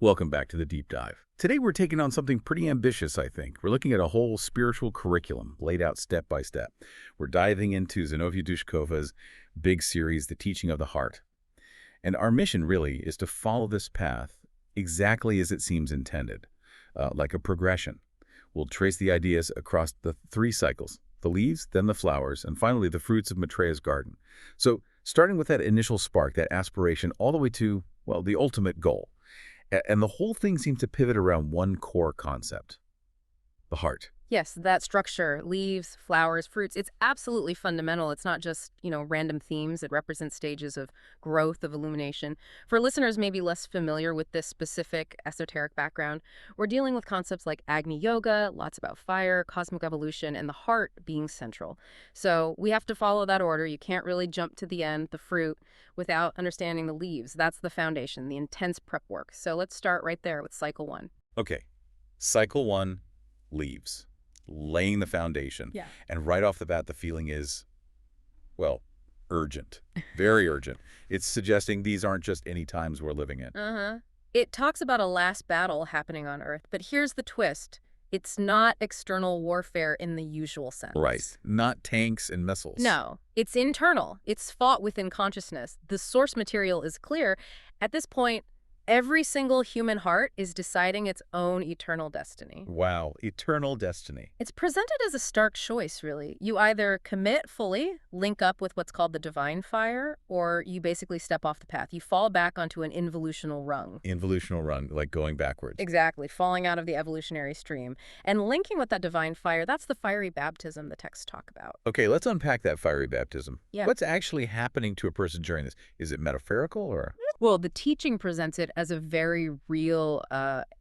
Welcome back to the Deep Dive. Today we're taking on something pretty ambitious, I think. We're looking at a whole spiritual curriculum laid out step by step. We're diving into Zinovia Dushkova's big series, The Teaching of the Heart. And our mission really is to follow this path exactly as it seems intended, like a progression. We'll trace the ideas across the three cycles, the leaves, then the flowers, and finally the fruits of Maitreya's garden. So starting with that initial spark, that aspiration, all the way to, well, the ultimate goal. And the whole thing seems to pivot around one core concept, the heart. Yes, that structure, leaves, flowers, fruits, it's absolutely fundamental. It's not just, random themes. It represents stages of growth, of illumination. For listeners maybe less familiar with this specific esoteric background, we're dealing with concepts like Agni Yoga, lots about fire, cosmic evolution, and the heart being central. So we have to follow that order. You can't really jump to the end, the fruit, without understanding the leaves. That's the foundation, the intense prep work. So let's start right there with cycle one. Okay, cycle one, leaves. Laying the foundation. Yeah. And right off the bat, the feeling is, well, urgent, very urgent. It's suggesting these aren't just any times we're living in. It talks about a last battle happening on Earth, but here's the twist. It's not external warfare in the usual sense. Right. Not tanks and missiles. No, it's internal. It's fought within consciousness. The source material is clear. At this point, every single human heart is deciding its own eternal destiny. Wow, eternal destiny. It's presented as a stark choice, really. You either commit fully, link up with what's called the divine fire, or you basically step off the path. You fall back onto an involutional rung. Involutional run, like going backwards. Exactly, falling out of the evolutionary stream. And linking with that divine fire, that's the fiery baptism the texts talk about. Okay, let's unpack that fiery baptism. Yeah. What's actually happening to a person during this? Is it metaphorical or? Well, the teaching presents it as a very real,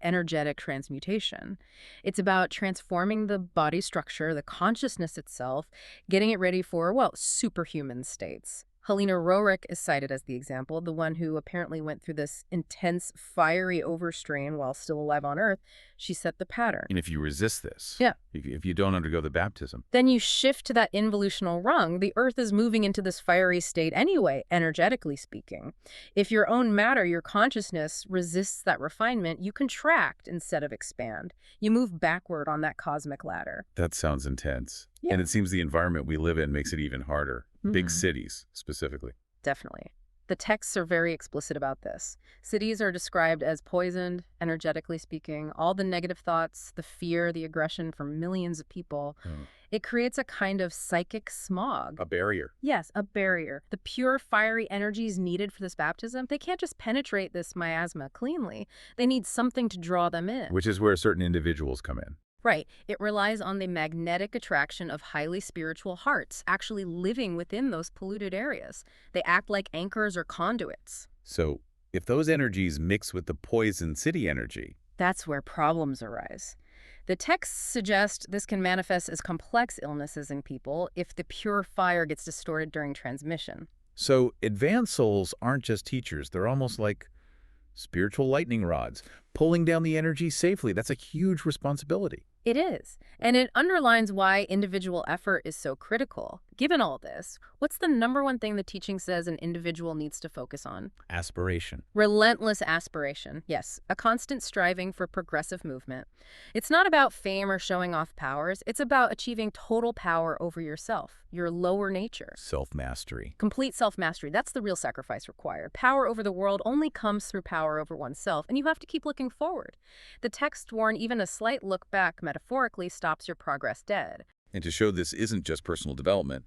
energetic transmutation. It's about transforming the body structure, the consciousness itself, getting it ready for, well, superhuman states. Helena Roerich is cited as the example, the one who apparently went through this intense, fiery overstrain while still alive on Earth. She set the pattern. And if you resist this, Yeah. if you don't undergo the baptism, Then you shift to that involutional rung. The Earth is moving into this fiery state anyway, energetically speaking. If your own matter, your consciousness, resists that refinement, you contract instead of expand. You move backward on that cosmic ladder. that sounds intense. Yeah. And it seems the environment we live in makes it even harder. Big Mhm. cities, specifically. Definitely. The texts are very explicit about this. Cities are described as poisoned, energetically speaking. All the negative thoughts, the fear, the aggression from millions of people. Oh. It creates a kind of psychic smog. A barrier. Yes, a barrier. The pure fiery energies needed for this baptism, they can't just penetrate this miasma cleanly. They need something to draw them in. Which is where certain individuals come in. Right. It relies on the magnetic attraction of highly spiritual hearts actually living within those polluted areas. They act like anchors or conduits. So if those energies mix with the poison city energy, That's where problems arise. The texts suggest this can manifest as complex illnesses in people if the pure fire gets distorted during transmission. so advanced souls aren't just teachers. They're almost like spiritual lightning rods, pulling down the energy safely. That's a huge responsibility. It is. And it underlines why individual effort is so critical. Given all this, what's the number one thing the teaching says an individual needs to focus on? Aspiration. Relentless aspiration. Yes, a constant striving for progressive movement. It's not about fame or showing off powers. It's about achieving total power over yourself, your lower nature. Self-mastery. Complete self-mastery. That's the real sacrifice required. Power over the world only comes through power over oneself, and you have to keep looking forward. The texts warn even a slight look back metaphorically stops your progress dead. And to show this isn't just personal development,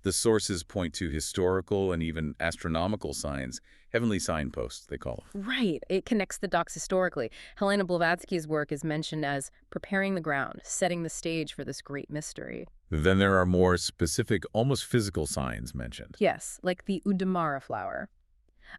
the sources point to historical and even astronomical signs, heavenly signposts, they call them. Right. It connects the dots historically. Helena Blavatsky's work is mentioned as preparing the ground, setting the stage for this great mystery. Then there are more specific, almost physical signs mentioned. Yes, like the Udamara flower.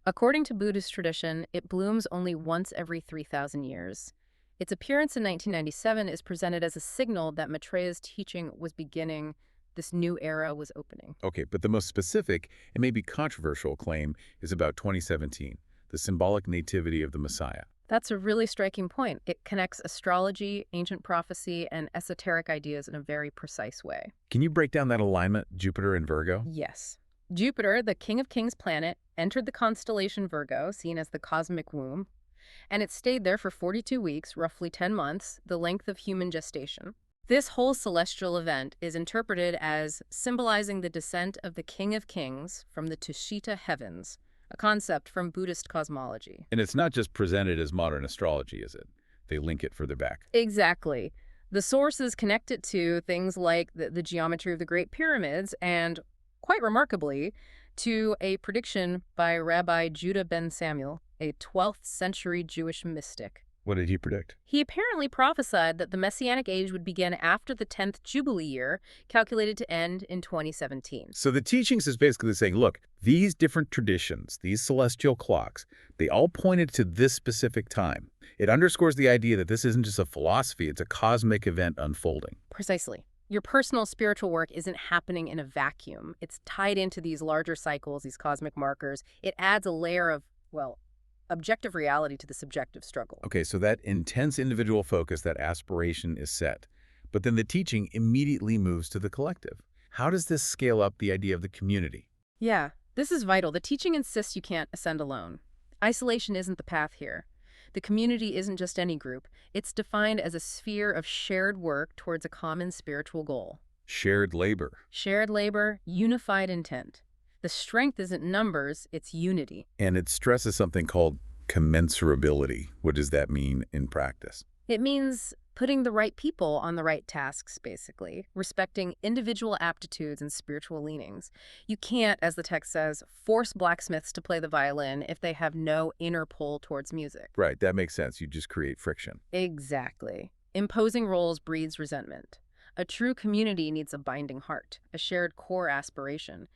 According to Buddhist tradition, it blooms only once every 3,000 years. Its appearance in 1997 is presented as a signal that Maitreya's teaching was beginning, this new era was opening. Okay, but the most specific and maybe controversial claim is about 2017, the symbolic nativity of the Messiah. That's a really striking point. It connects astrology, ancient prophecy, and esoteric ideas in a very precise way. Can you break down that alignment, Jupiter and Virgo? Yes. Jupiter, the King of Kings planet, entered the constellation Virgo, seen as the cosmic womb. And it stayed there for 42 weeks, roughly 10 months, the length of human gestation. This whole celestial event is interpreted as symbolizing the descent of the King of Kings from the Tushita heavens, a concept from Buddhist cosmology. And it's not just presented as modern astrology, is it? They link it further back. Exactly. The sources connect it to things like the geometry of the Great Pyramids and, quite remarkably, to a prediction by Rabbi Judah ben Samuel, a 12th century Jewish mystic. What did he predict? He apparently prophesied that the Messianic age would begin after the 10th Jubilee year, calculated to end in 2017. So the teachings is basically saying, look, these different traditions, these celestial clocks, they all pointed to this specific time. It underscores the idea that this isn't just a philosophy, it's a cosmic event unfolding. Precisely. Your personal spiritual work isn't happening in a vacuum. It's tied into these larger cycles, these cosmic markers. It adds a layer of, well, objective reality to the subjective struggle. Okay, so that intense individual focus, that aspiration is set. But then the teaching immediately moves to the collective. How does this scale up the idea of the community? Yeah, this is vital. The teaching insists you can't ascend alone. Isolation isn't the path here. The community isn't just any group. It's defined as a sphere of shared work towards a common spiritual goal. Shared labor. Shared labor, unified intent. The strength isn't numbers, it's unity. And it stresses something called commensurability. What does that mean in practice? It means putting the right people on the right tasks, basically, respecting individual aptitudes and spiritual leanings. You can't, as the text says, force blacksmiths to play the violin if they have no inner pull towards music. Right, that makes sense. You just create friction. Exactly. Imposing roles breeds resentment. A true community needs a binding heart, a shared core aspiration.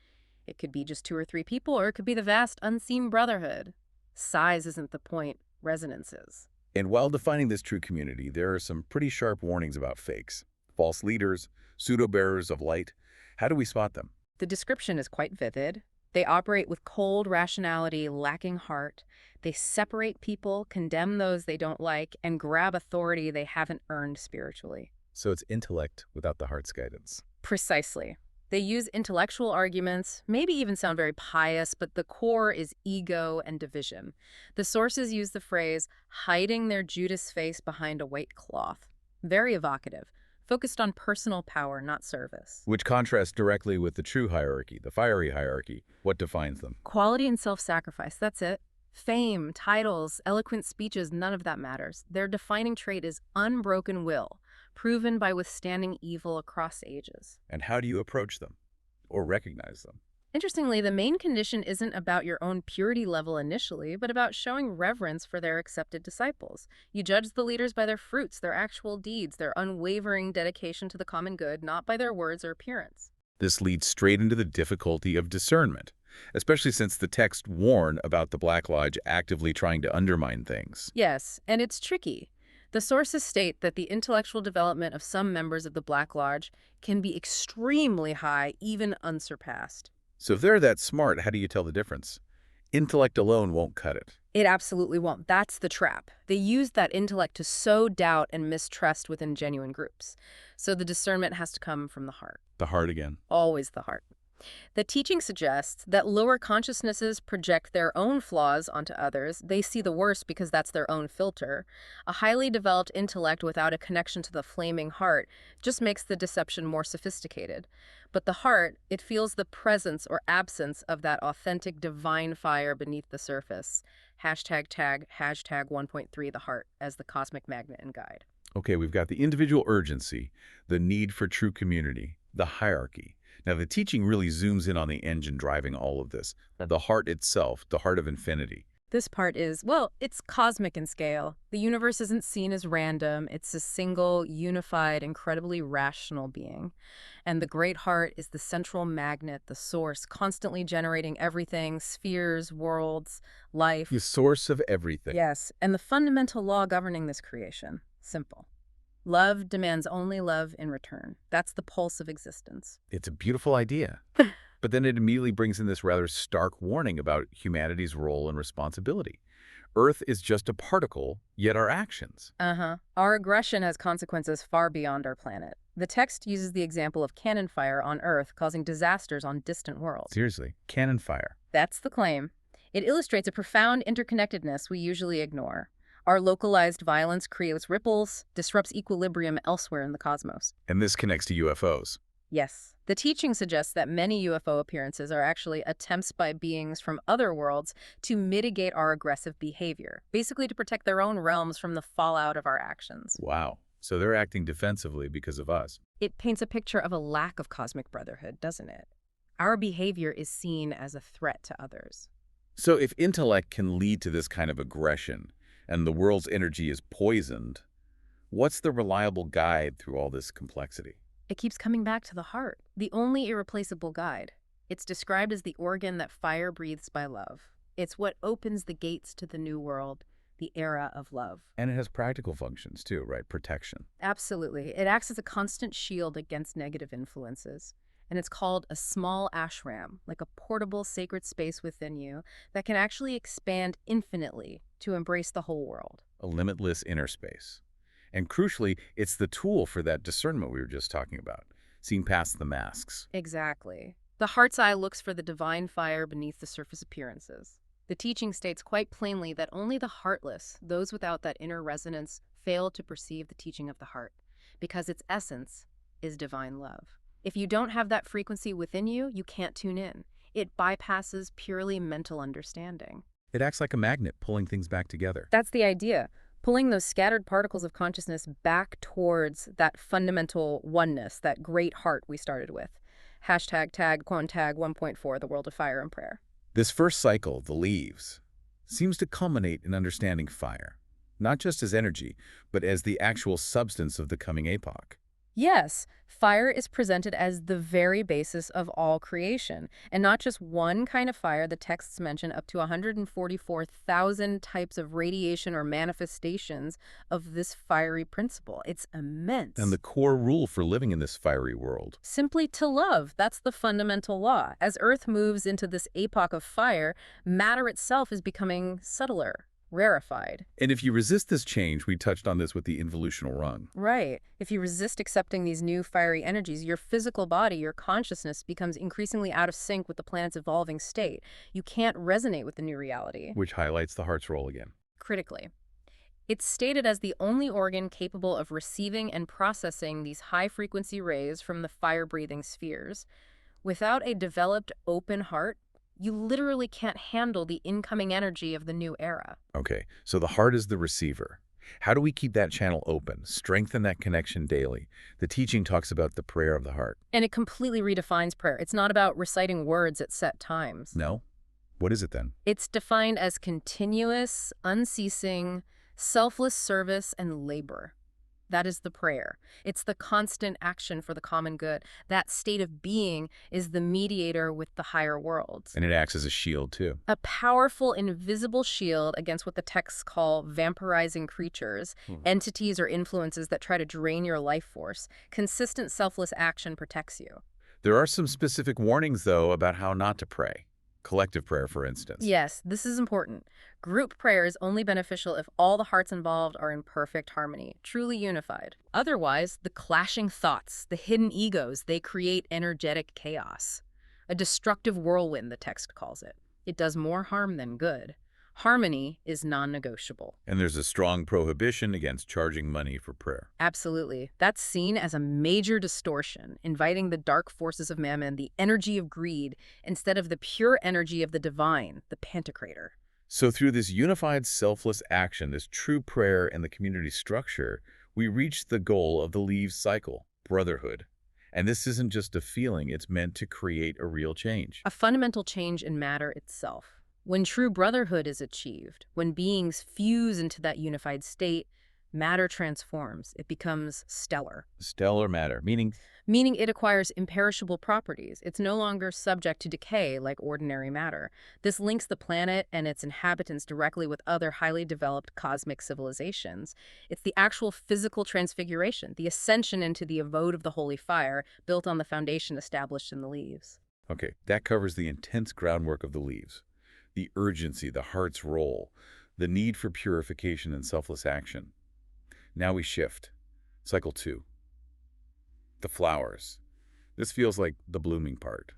It could be just 2 or 3 people, or it could be the vast unseen brotherhood. Size isn't the point, resonance is. And while defining this true community, there are some pretty sharp warnings about fakes, false leaders, pseudo-bearers of light. How do we spot them? The description is quite vivid. They operate with cold rationality, lacking heart. They separate people, condemn those they don't like, and grab authority they haven't earned spiritually. So it's intellect without the heart's guidance. Precisely. They use intellectual arguments, maybe even sound very pious, but the core is ego and division. The sources use the phrase, hiding their Judas face behind a white cloth. Very evocative, focused on personal power, not service. Which contrasts directly with the true hierarchy, the fiery hierarchy. What defines them? Quality and self-sacrifice, that's it. Fame, titles, eloquent speeches, none of that matters. Their defining trait is unbroken will, proven by withstanding evil across ages. And how do you approach them or recognize them? Interestingly, the main condition isn't about your own purity level initially, but about showing reverence for their accepted disciples. You judge the leaders by their fruits, their actual deeds, their unwavering dedication to the common good, not by their words or appearance. This leads straight into the difficulty of discernment, especially since the text warned about the Black Lodge actively trying to undermine things. Yes, and it's tricky. The sources state that the intellectual development of some members of the Black Lodge can be extremely high, even unsurpassed. So if they're that smart, how do you tell the difference? Intellect alone won't cut it. It absolutely won't. That's the trap. They use that intellect to sow doubt and mistrust within genuine groups. So the discernment has to come from the heart. The heart again. Always the heart. The teaching suggests that lower consciousnesses project their own flaws onto others. They see the worst because that's their own filter. A highly developed intellect without a connection to the flaming heart just makes the deception more sophisticated. But the heart, it feels the presence or absence of that authentic divine fire beneath the surface. Hashtag 1.3 the heart as the cosmic magnet and guide. Okay, we've got the individual urgency, the need for true community, the hierarchy. Now, the teaching really zooms in on the engine driving all of this, the heart itself, the heart of infinity. This part is, well, it's cosmic in scale. The universe isn't seen as random. It's a single, unified, incredibly rational being. And the great heart is the central magnet, the source, constantly generating everything, spheres, worlds, life. The source of everything. Yes, and the fundamental law governing this creation. Simple. Love demands only love in return. That's the pulse of existence. It's a beautiful idea. But then it immediately brings in this rather stark warning about humanity's role and responsibility. Earth is just a particle, yet our actions. Our aggression has consequences far beyond our planet. The text uses the example of cannon fire on Earth causing disasters on distant worlds. Seriously, cannon fire. That's the claim. It illustrates a profound interconnectedness we usually ignore. Our localized violence creates ripples, disrupts equilibrium elsewhere in the cosmos. And this connects to UFOs. Yes. The teaching suggests that many UFO appearances are actually attempts by beings from other worlds to mitigate our aggressive behavior, basically to protect their own realms from the fallout of our actions. Wow. So they're acting defensively because of us. It paints a picture of a lack of cosmic brotherhood, doesn't it? Our behavior is seen as a threat to others. So if intellect can lead to this kind of aggression, and the world's energy is poisoned, what's the reliable guide through all this complexity? It keeps coming back to the heart, the only irreplaceable guide. It's described as the organ that fire breathes by love. It's what opens the gates to the new world, the era of love. And it has practical functions too, right? Protection. Absolutely. It acts as a constant shield against negative influences. And it's called a small ashram, like a portable sacred space within you that can actually expand infinitely to embrace the whole world. A limitless inner space. And crucially, it's the tool for that discernment we were just talking about, seeing past the masks. Exactly. The heart's eye looks for the divine fire beneath the surface appearances. The teaching states quite plainly that only the heartless, those without that inner resonance, fail to perceive the teaching of the heart, because its essence is divine love. If you don't have that frequency within you, you can't tune in. It bypasses purely mental understanding. It acts like a magnet, pulling things back together. That's the idea. Pulling those scattered particles of consciousness back towards that fundamental oneness, that great heart we started with. Hashtag tag Quantag 1.4, the world of fire and prayer. This first cycle, the leaves, seems to culminate in understanding fire, not just as energy, but as the actual substance of the coming epoch. Yes, fire is presented as the very basis of all creation, and not just one kind of fire. The texts mention up to 144,000 types of radiation or manifestations of this fiery principle. It's immense. And the core rule for living in this fiery world. Simply to love. That's the fundamental law. As Earth moves into this epoch of fire, matter itself is becoming subtler, rarefied. And if you resist this change, we touched on this with the involutional rung. Right. If you resist accepting these new fiery energies, your physical body, your consciousness becomes increasingly out of sync with the planet's evolving state. You can't resonate with the new reality. Which highlights the heart's role again. Critically, it's stated as the only organ capable of receiving and processing these high-frequency rays from the fire-breathing spheres. Without a developed, open heart, you literally can't handle the incoming energy of the new era. Okay, so the heart is the receiver. How do we keep that channel open, strengthen that connection daily? The teaching talks about the prayer of the heart. And it completely redefines prayer. It's not about reciting words at set times. No? What is it then? It's defined as continuous, unceasing, selfless service and labor. That is the prayer. It's the constant action for the common good. That state of being is the mediator with the higher worlds. And it acts as a shield, too. A powerful, invisible shield against what the texts call vampirizing creatures, entities or influences that try to drain your life force. Consistent, selfless action protects you. There are some specific warnings, though, about how not to pray. Collective prayer, for instance. Yes, this is important. Group prayer is only beneficial if all the hearts involved are in perfect harmony, truly unified. Otherwise, the clashing thoughts, the hidden egos, they create energetic chaos. A destructive whirlwind, the text calls it. It does more harm than good. Harmony is non-negotiable. And there's a strong prohibition against charging money for prayer. Absolutely. That's seen as a major distortion, inviting the dark forces of mammon, the energy of greed, instead of the pure energy of the divine, the Pantocrator. So through this unified, selfless action, this true prayer and the community structure, we reach the goal of the leaves cycle, brotherhood. And this isn't just a feeling, it's meant to create a real change. A fundamental change in matter itself. When true brotherhood is achieved, when beings fuse into that unified state, matter transforms. It becomes stellar. Stellar matter, meaning Meaning it acquires imperishable properties. It's no longer subject to decay like ordinary matter. This links the planet and its inhabitants directly with other highly developed cosmic civilizations. It's the actual physical transfiguration, the ascension into the abode of the holy fire, built on the foundation established in the leaves. Okay, that covers the intense groundwork of the leaves. The urgency, the heart's role, the need for purification and selfless action. Now we shift. Cycle 2. The flowers. This feels like the blooming part,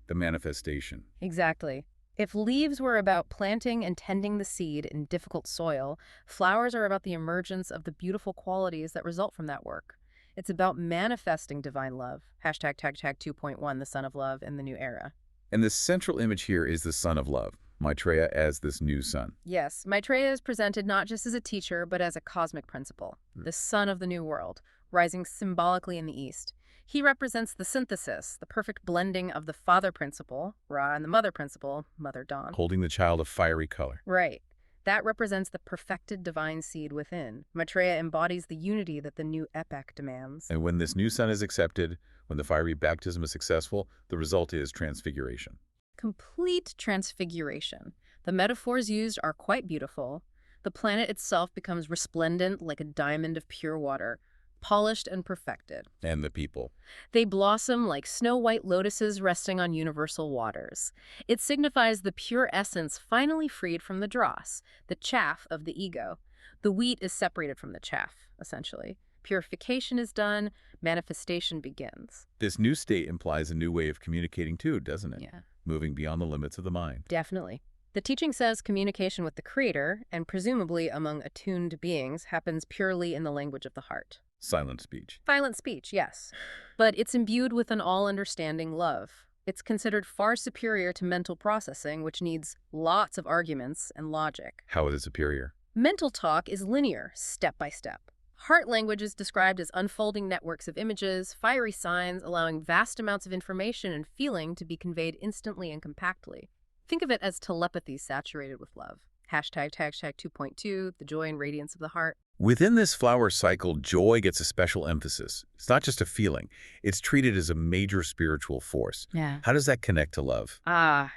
the manifestation. Exactly. If leaves were about planting and tending the seed in difficult soil, flowers are about the emergence of the beautiful qualities that result from that work. It's about manifesting divine love. Hashtag tag tag 2.1, the Son of Love in the New Era. And the central image here is the Son of Love, Maitreya as this new sun. Yes, Maitreya is presented not just as a teacher, but as a cosmic principle, the sun of the new world, rising symbolically in the east. He represents the synthesis, the perfect blending of the father principle, Ra, and the mother principle, Mother Dawn. Holding the child of fiery color. Right. That represents the perfected divine seed within. Maitreya embodies the unity that the new epoch demands. And when this new sun is accepted, when the fiery baptism is successful, the result is transfiguration. Complete transfiguration. The metaphors used are quite beautiful. The planet itself becomes resplendent like a diamond of pure water, polished and perfected. And the people. They blossom like snow-white lotuses resting on universal waters. It signifies the pure essence finally freed from the dross, the chaff of the ego. The wheat is separated from the chaff, essentially. Purification is done, manifestation begins. This new state implies a new way of communicating too, doesn't it? Yeah. Moving beyond the limits of the mind. Definitely. The teaching says communication with the Creator, and presumably among attuned beings, happens purely in the language of the heart. Silent speech. Silent speech, yes. But it's imbued with an all-understanding love. It's considered far superior to mental processing, which needs lots of arguments and logic. How is it superior? Mental talk is linear, step by step. Heart language is described as unfolding networks of images, fiery signs, allowing vast amounts of information and feeling to be conveyed instantly and compactly. Think of it as telepathy saturated with love. Hashtag 2.2, the joy and radiance of the heart. Within this flower cycle, joy gets a special emphasis. It's not just a feeling. It's treated as a major spiritual force. Yeah. How does that connect to love?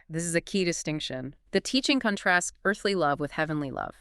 This is a key distinction. The teaching contrasts earthly love with heavenly love.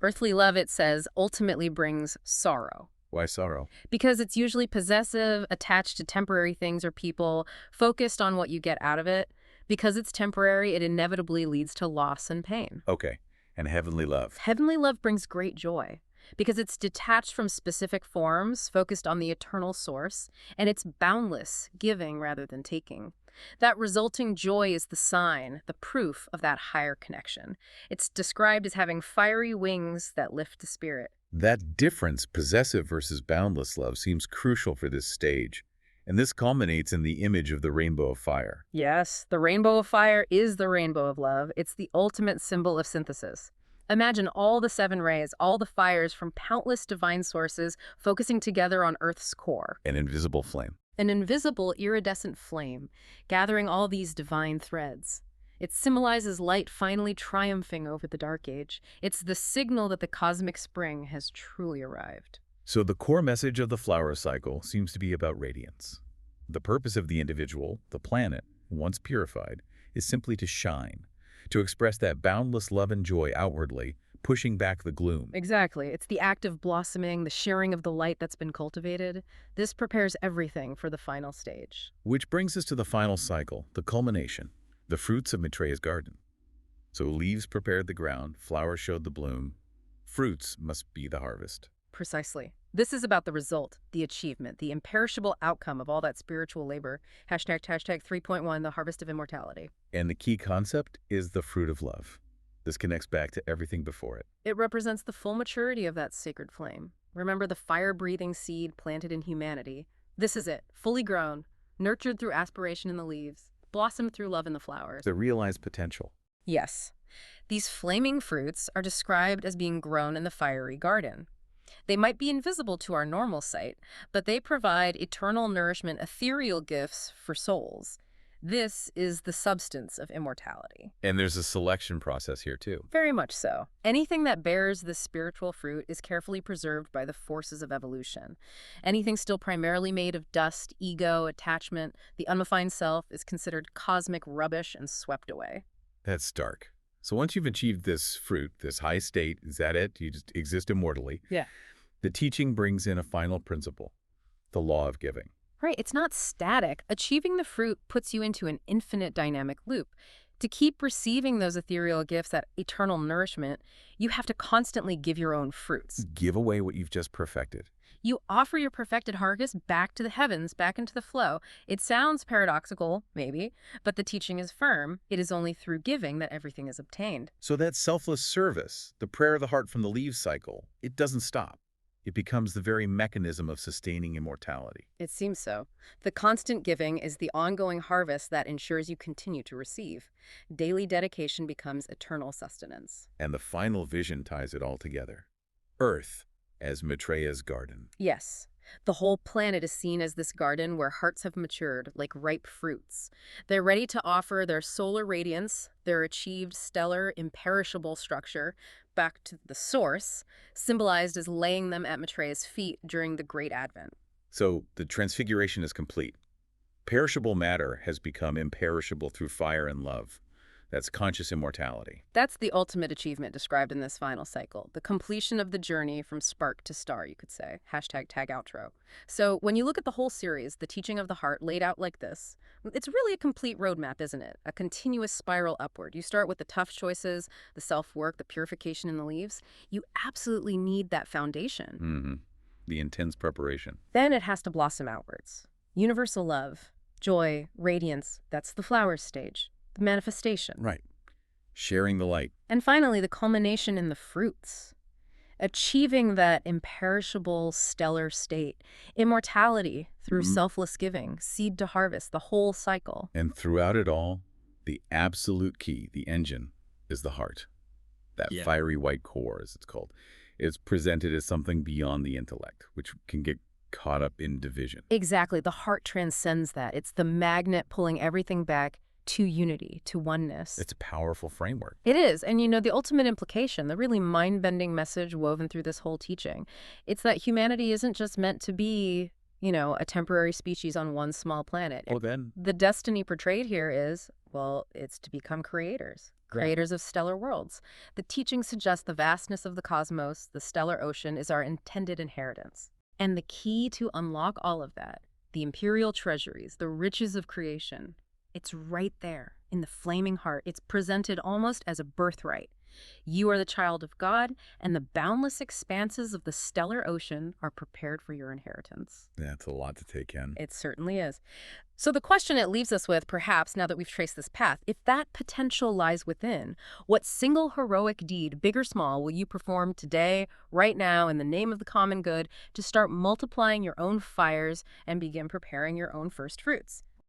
Earthly love, it says, ultimately brings sorrow. Why sorrow? Because it's usually possessive, attached to temporary things or people, focused on what you get out of it. Because it's temporary, it inevitably leads to loss and pain. Okay. And heavenly love. Heavenly love brings great joy. Because it's detached from specific forms, focused on the eternal source, and it's boundless, giving rather than taking. That resulting joy is the sign, the proof of that higher connection. It's described as having fiery wings that lift the spirit. That difference, possessive versus boundless love, seems crucial for this stage. And this culminates in the image of the rainbow of fire. Yes, the rainbow of fire is the rainbow of love. It's the ultimate symbol of synthesis. Imagine all the 7 rays, all the fires from countless divine sources focusing together on Earth's core. An invisible flame. An invisible, iridescent flame, gathering all these divine threads. It symbolizes light finally triumphing over the dark age. It's the signal that the cosmic spring has truly arrived. So the core message of the flower cycle seems to be about radiance. The purpose of the individual, the planet, once purified, is simply to shine, to express that boundless love and joy outwardly, pushing back the gloom. Exactly. It's the act of blossoming, the sharing of the light that's been cultivated. This prepares everything for the final stage. Which brings us to the final cycle, the culmination, the fruits of Maitreya's garden. So leaves prepared the ground, flowers showed the bloom, fruits must be the harvest. Precisely. This is about the result, the achievement, the imperishable outcome of all that spiritual labor. Hashtag 3.1, the harvest of immortality. And the key concept is the fruit of love. This connects back to everything before it. It represents the full maturity of that sacred flame. Remember the fire-breathing seed planted in humanity. This is it, fully grown, nurtured through aspiration in the leaves, blossomed through love in the flowers. The realized potential. Yes. These flaming fruits are described as being grown in the fiery garden. They might be invisible to our normal sight, but they provide eternal nourishment, ethereal gifts for souls. This is the substance of immortality. And there's a selection process here too. Very much so. Anything that bears this spiritual fruit is carefully preserved by the forces of evolution. Anything still primarily made of dust, ego, attachment, the undefined self is considered cosmic rubbish and swept away. That's dark. So once you've achieved this fruit, this high state, is that it? You just exist immortally. Yeah. The teaching brings in a final principle, the law of giving. Right, it's not static. Achieving the fruit puts you into an infinite dynamic loop. To keep receiving those ethereal gifts, that eternal nourishment, you have to constantly give your own fruits. Give away what you've just perfected. You offer your perfected harvest back to the heavens, back into the flow. It sounds paradoxical, maybe, but the teaching is firm. It is only through giving that everything is obtained. So that selfless service, the prayer of the heart from the leaves cycle, it doesn't stop. It becomes the very mechanism of sustaining immortality. It seems so. The constant giving is the ongoing harvest that ensures you continue to receive. Daily dedication becomes eternal sustenance. And the final vision ties it all together. Earth as Maitreya's garden. Yes. The whole planet is seen as this garden where hearts have matured like ripe fruits. They're ready to offer their solar radiance, their achieved stellar, imperishable structure, back to the source, symbolized as laying them at Maitreya's feet during the Great Advent. So the transfiguration is complete. Perishable matter has become imperishable through fire and love. That's conscious immortality. That's the ultimate achievement described in this final cycle, the completion of the journey from spark to star, you could say. #tagoutro. So when you look at the whole series, the teaching of the heart laid out like this, it's really a complete roadmap, isn't it? A continuous spiral upward. You start with the tough choices, the self-work, the purification in the leaves. You absolutely need that foundation. The intense preparation. Then it has to blossom outwards. Universal love, joy, radiance, that's the flower stage. The manifestation. Right. Sharing the light. And finally, the culmination in the fruits. Achieving that imperishable stellar state. Immortality through selfless giving, seed to harvest, the whole cycle. And throughout it all, the absolute key, the engine, is the heart. That fiery white core, as it's called, is presented as something beyond the intellect, which can get caught up in division. Exactly. The heart transcends that. It's the magnet pulling everything back to unity, to oneness. It's a powerful framework. It is. And you know, the ultimate implication, the really mind-bending message woven through this whole teaching, it's that humanity isn't just meant to be, you know, a temporary species on one small planet. Oh, then? The destiny portrayed here is, well, it's to become creators of stellar worlds. The teaching suggests the vastness of the cosmos, the stellar ocean, is our intended inheritance. And the key to unlock all of that, the imperial treasuries, the riches of creation, it's right there in the flaming heart. It's presented almost as a birthright. You are the child of God, and the boundless expanses of the stellar ocean are prepared for your inheritance. That's a lot to take in. It certainly is. So the question it leaves us with, perhaps, now that we've traced this path, if that potential lies within, what single heroic deed, big or small, will you perform today, right now, in the name of the common good, to start multiplying your own fires and begin preparing your own first fruits?